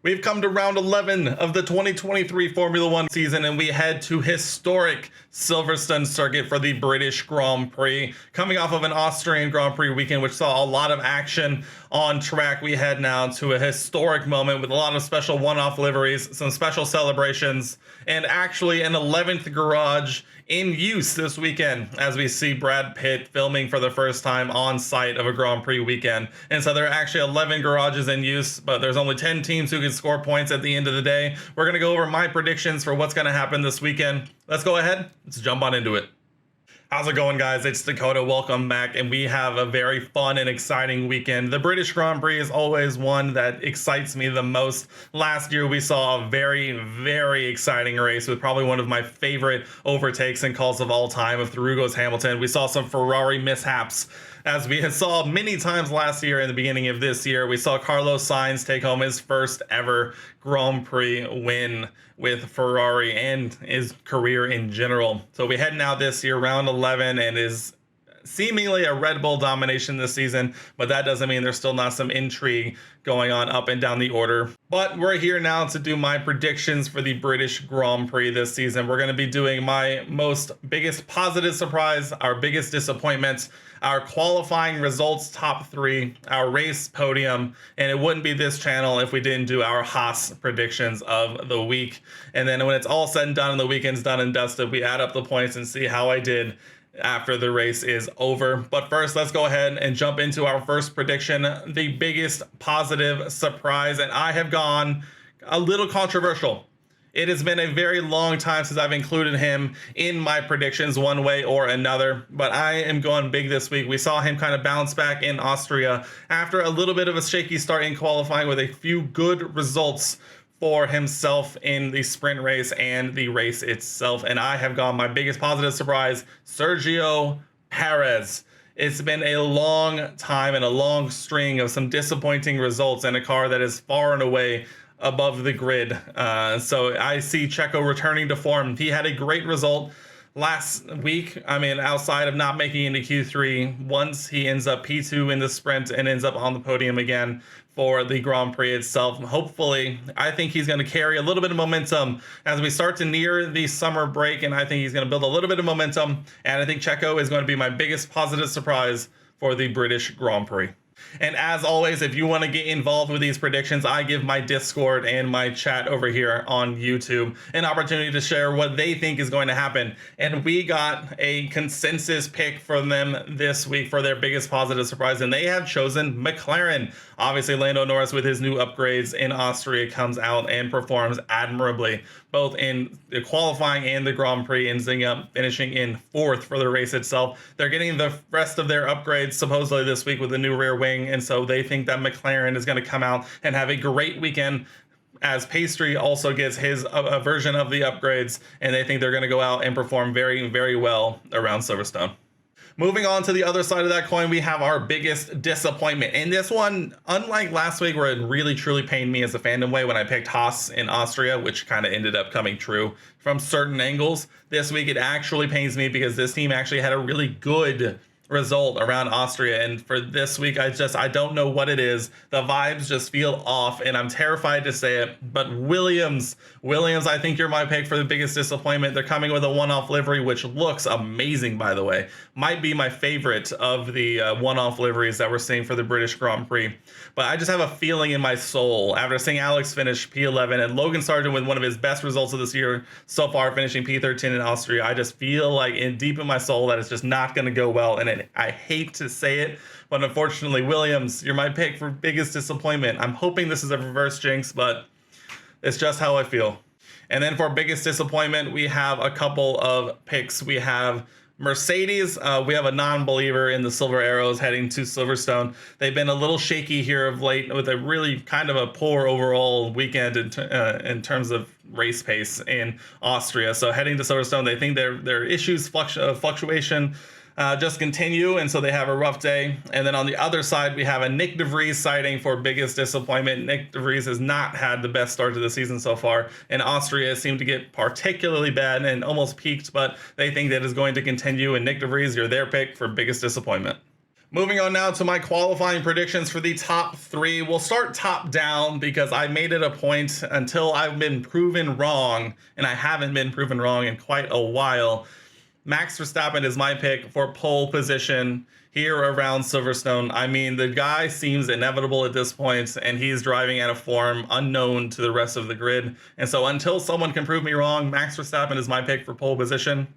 We've come to round 11 of the 2023 Formula One season, and we head to historic Silverstone circuit for the British Grand Prix. Coming off of an Austrian Grand Prix weekend, which saw a lot of action on track, we head now to a historic moment with a lot of special one-off liveries, some special celebrations, and actually an 11th garage in use this weekend as we see Brad Pitt filming for the first time on site of a Grand Prix weekend. And so there are actually 11 garages in use, but there's only 10 teams who can score points at the end of the day. We're going to go over my predictions for what's going to happen this weekend. Let's go ahead. Let's jump on into it. How's it going, guys? It's Dakota. Welcome back, and we have a very fun and exciting weekend. The British Grand Prix is always one that excites me the most. Last year, we saw a very, very exciting race with probably one of my favorite overtakes and calls of all time of Lewis Hamilton. We saw some Ferrari mishaps, as we saw many times last year and the beginning of this year. We saw Carlos Sainz take home his first ever Grand Prix win with Ferrari and his career in general. So we head now this year, round 11, and is seemingly a Red Bull domination this season, but that doesn't mean there's still not some intrigue going on up and down the order. But we're here now to do my predictions for the British Grand Prix this season. We're going to be doing my biggest positive surprise, our biggest disappointments, our qualifying results top 3, our race podium, and it wouldn't be this channel if we didn't do our Haas predictions of the week. And then when it's all said and done and the weekend's done and dusted, we add up the points and see how I did after the race is over. But first, let's go ahead and jump into our first prediction, the biggest positive surprise, and I have gone a little controversial. It has been a very long time since I've included him in my predictions one way or another, but I am going big this week. We saw him kind of bounce back in Austria after a little bit of a shaky start in qualifying with a few good results for himself in the sprint race and the race itself. And I have gone my biggest positive surprise, Sergio Perez. It's been a long time and a long string of some disappointing results in a car that is far and away above the grid. So I see Checo returning to form. He had a great result last week. I mean, outside of not making it into Q3, once he ends up P2 in the sprint and ends up on the podium again for the Grand Prix itself. Hopefully, I think he's going to carry a little bit of momentum as we start to near the summer break, and I think he's going to build a little bit of momentum, and I think Checo is going to be my biggest positive surprise for the British Grand Prix. And as always, if you want to get involved with these predictions, I give my Discord and my chat over here on YouTube an opportunity to share what they think is going to happen. And we got a consensus pick from them this week for their biggest positive surprise, and they have chosen McLaren. Obviously, Lando Norris with his new upgrades in Austria comes out and performs admirably, both in the qualifying and the Grand Prix, ending up finishing in 4th for the race itself. They're getting the rest of their upgrades supposedly this week with the new rear wing, and so they think that McLaren is going to come out and have a great weekend, as Pastry also gets his a version of the upgrades, and they think they're going to go out and perform very, very well around Silverstone. Moving on to the other side of that coin, we have our biggest disappointment. And this one, unlike last week where it really truly pained me as a fandom way when I picked Haas in Austria, which kind of ended up coming true from certain angles, this week it actually pains me because this team actually had a really good result around Austria, and for this week I don't know what it is. The vibes just feel off, and I'm terrified to say it, but Williams, I think you're my pick for the biggest disappointment. They're coming with a one-off livery, which looks amazing, by the way. Might be my favorite of the one-off liveries that we're seeing for the British Grand Prix. But I just have a feeling in my soul after seeing Alex finish P11 and Logan Sargent with one of his best results of this year so far, finishing P13 in Austria. I just feel like deep in my soul that it's just not going to go well, and I hate to say it, but unfortunately, Williams, you're my pick for biggest disappointment. I'm hoping this is a reverse jinx, but it's just how I feel. And then for biggest disappointment, we have a couple of picks. We have Mercedes. We have a non-believer in the Silver Arrows heading to Silverstone. They've been a little shaky here of late with a really kind of a poor overall weekend in terms of race pace in Austria. So heading to Silverstone, they think their issues, fluctuation, just continue, and so they have a rough day. And then on the other side, we have a Nick DeVries sighting for biggest disappointment. Nick DeVries has not had the best start to the season so far, and Austria seemed to get particularly bad and almost peaked, but they think that is going to continue, and Nick DeVries, you're their pick for biggest disappointment. Moving on now to my qualifying predictions for the top 3. We'll start top down because I made it a point until I've been proven wrong, and I haven't been proven wrong in quite a while. Max Verstappen is my pick for pole position here around Silverstone. I mean, the guy seems inevitable at this point, and he's driving at a form unknown to the rest of the grid. And so until someone can prove me wrong, Max Verstappen is my pick for pole position.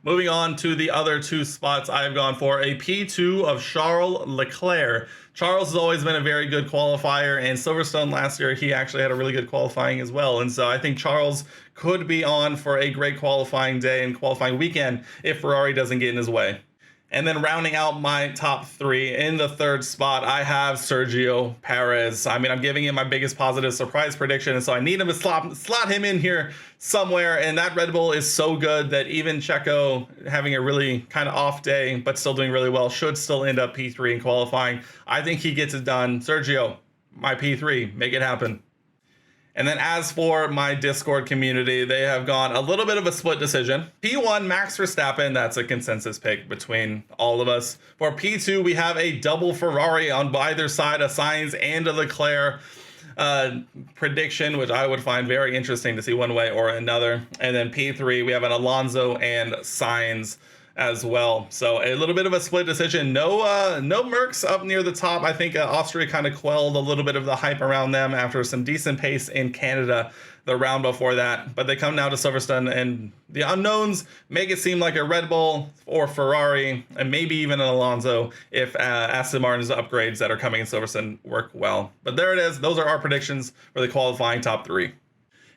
Moving on to the other 2 spots, I've gone for a P2 of Charles Leclerc. Charles has always been a very good qualifier, and Silverstone last year, he actually had a really good qualifying as well. And so I think Charles could be on for a great qualifying day and qualifying weekend if Ferrari doesn't get in his way. And then rounding out my top 3, in the 3rd spot, I have Sergio Perez. I mean, I'm giving him my biggest positive surprise prediction, and so I need him to slot him in here somewhere. And that Red Bull is so good that even Checo, having a really kind of off day, but still doing really well, should still end up P3 in qualifying. I think he gets it done. Sergio, my P3, make it happen. And then as for my Discord community, they have gone a little bit of a split decision. P1, Max Verstappen, that's a consensus pick between all of us. For P2, we have a double Ferrari on either side, a Sainz and a Leclerc prediction, which I would find very interesting to see one way or another. And then P3, we have an Alonso and Sainz as well. So a little bit of a split decision. No Mercs up near the top. I think Austria kind of quelled a little bit of the hype around them after some decent pace in Canada the round before that. But they come now to Silverstone, and the unknowns make it seem like a Red Bull or Ferrari, and maybe even an Alonso if Aston Martin's upgrades that are coming in Silverstone work well. But there it is. Those are our predictions for the qualifying top 3.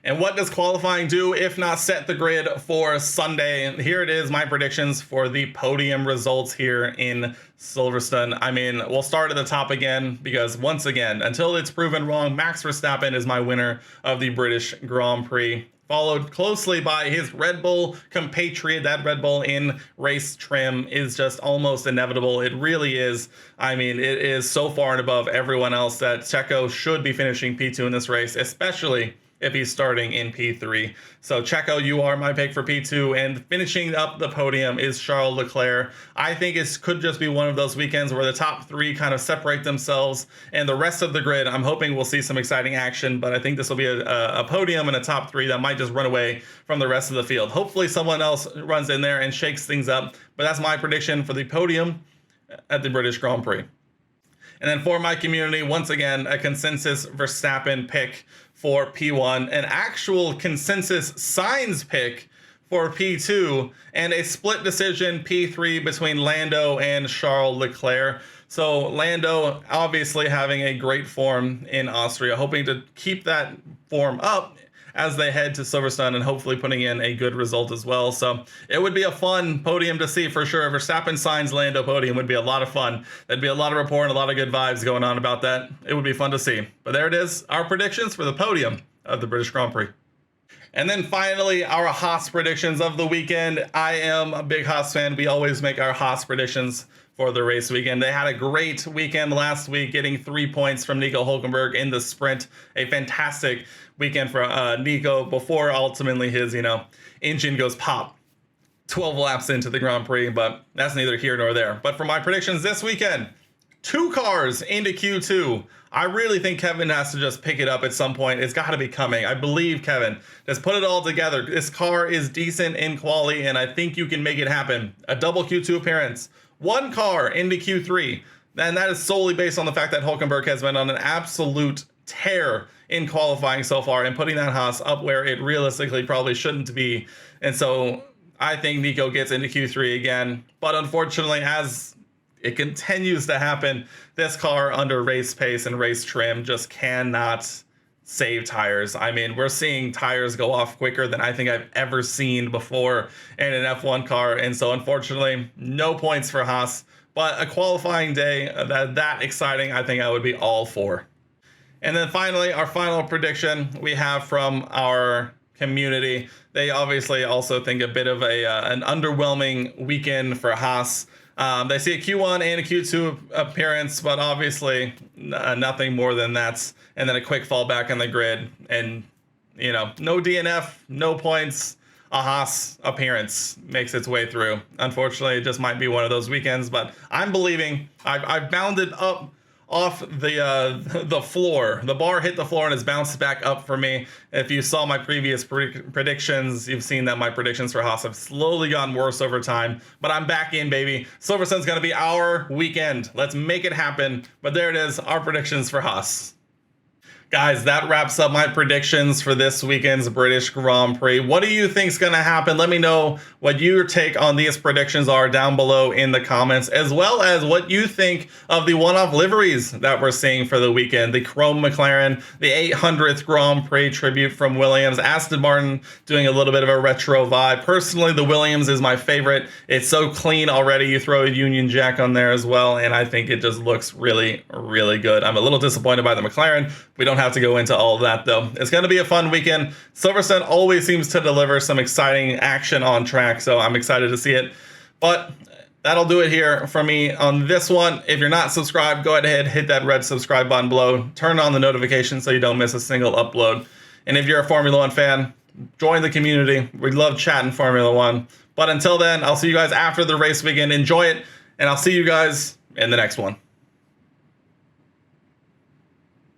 And what does qualifying do if not set the grid for Sunday? Here it is, my predictions for the podium results here in Silverstone. I mean, we'll start at the top again because once again, until it's proven wrong, Max Verstappen is my winner of the British Grand Prix, followed closely by his Red Bull compatriot. That Red Bull in race trim is just almost inevitable. It really is. I mean, it is so far and above everyone else that Checo should be finishing P2 in this race, especially if he's starting in P3. So Checo, you are my pick for P2, and finishing up the podium is Charles Leclerc. I think it could just be one of those weekends where the top 3 kind of separate themselves, and the rest of the grid, I'm hoping we'll see some exciting action, but I think this will be a podium and a top 3 that might just run away from the rest of the field. Hopefully someone else runs in there and shakes things up, but that's my prediction for the podium at the British Grand Prix. And then for my community, once again, a consensus Verstappen pick for P1, an actual consensus Sainz pick for P2, and a split decision P3 between Lando and Charles Leclerc. So Lando obviously having a great form in Austria, hoping to keep that form up as they head to Silverstone and hopefully putting in a good result as well. So it would be a fun podium to see for sure. Verstappen Sainz Lando podium would be a lot of fun. There'd be a lot of rapport and a lot of good vibes going on about that. It would be fun to see. But there it is, our predictions for the podium of the British Grand Prix. And then finally, our Haas predictions of the weekend. I am a big Haas fan. We always make our Haas predictions for the race weekend. They had a great weekend last week, getting 3 points from Nico Hülkenberg in the sprint. A fantastic weekend for Nico before ultimately his, engine goes pop 12 laps into the Grand Prix, but that's neither here nor there. But for my predictions this weekend, 2 cars into Q2. I really think Kevin has to just pick it up at some point. It's got to be coming. I believe Kevin. Just put it all together. This car is decent in quality, and I think you can make it happen. A double Q2 appearance. 1 car into Q3. And that is solely based on the fact that Hülkenberg has been on an absolute tear in qualifying so far and putting that Haas up where it realistically probably shouldn't be. And so I think Nico gets into Q3 again. But unfortunately, as it continues to happen, this car under race pace and race trim just cannot save tires. I mean, we're seeing tires go off quicker than I think I've ever seen before in an F1 car. And so unfortunately, no points for Haas, but a qualifying day that exciting, I think I would be all for. And then finally, our final prediction we have from our community. They obviously also think a bit of an underwhelming weekend for Haas. They see a Q1 and a Q2 appearance, but obviously nothing more than that. And then a quick fall back on the grid. And, no DNF, no points. a Haas appearance makes its way through. Unfortunately, it just might be one of those weekends, but I'm believing. I've bounded up off the floor. The bar hit the floor and has bounced back up for me. If you saw my previous predictions, you've seen that my predictions for Haas have slowly gotten worse over time. But I'm back in, baby. Silverstone's going to be our weekend. Let's make it happen. But there it is, our predictions for Haas. Guys, that wraps up my predictions for this weekend's British Grand Prix. What do you think's going to happen? Let me know what your take on these predictions are down below in the comments, as well as what you think of the one-off liveries that we're seeing for the weekend. The Chrome McLaren, the 800th Grand Prix tribute from Williams, Aston Martin doing a little bit of a retro vibe. Personally, the Williams is my favorite. It's so clean already. You throw a Union Jack on there as well, and I think it just looks really, really good. I'm a little disappointed by the McLaren. We don't have to go into all of that, though. It's going to be a fun weekend. Silverstone always seems to deliver some exciting action on track, so I'm excited to see it. But that'll do it here for me on this one. If you're not subscribed, go ahead, hit that red subscribe button below. Turn on the notifications so you don't miss a single upload. And if you're a Formula One fan, join the community. We love chatting Formula One. But until then, I'll see you guys after the race weekend. Enjoy it, and I'll see you guys in the next one.